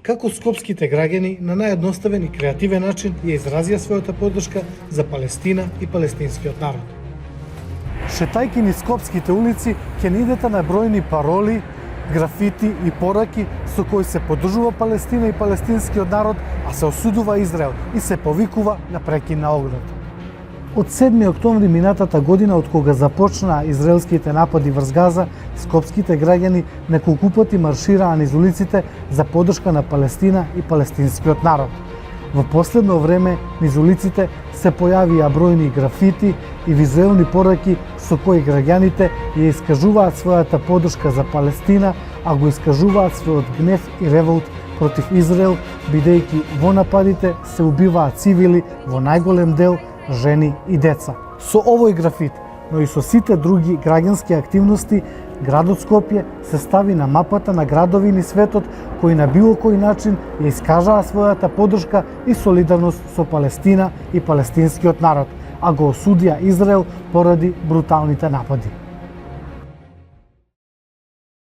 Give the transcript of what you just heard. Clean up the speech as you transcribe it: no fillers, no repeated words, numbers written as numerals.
Како скопските граѓани на наједноставен и креативен начин ја изразија својата поддршка за Палестина и палестинскиот народ. Шетајки низ скопските улици, ќе наидете на бројни пароли, графити и пораки со кои се поддржува Палестина и палестинскиот народ, а се осудува Израел и се повикува на прекин на огнот. Од 7 октомври минатата година, од кога започнаа израелските напади врз Газа, скопските граѓани неколку пати маршираа низ улиците за поддршка на Палестина и палестинскиот народ. Во последно време низ улиците се појавија бројни графити и визуелни пораки со кои граѓаните ја искажуваат својата поддршка за Палестина, а го искажуваат својот гнев и револт против Израел, бидејќи во нападите се убиваат цивили, во најголем дел жени и деца. Со овој графит, но и со сите други граѓански активности, градот Скопје се стави на мапата на градови низ светот кои на било кој начин ја искажаа својата поддршка и солидарност со Палестина и палестинскиот народ, а го осудија Израел поради бруталните напади.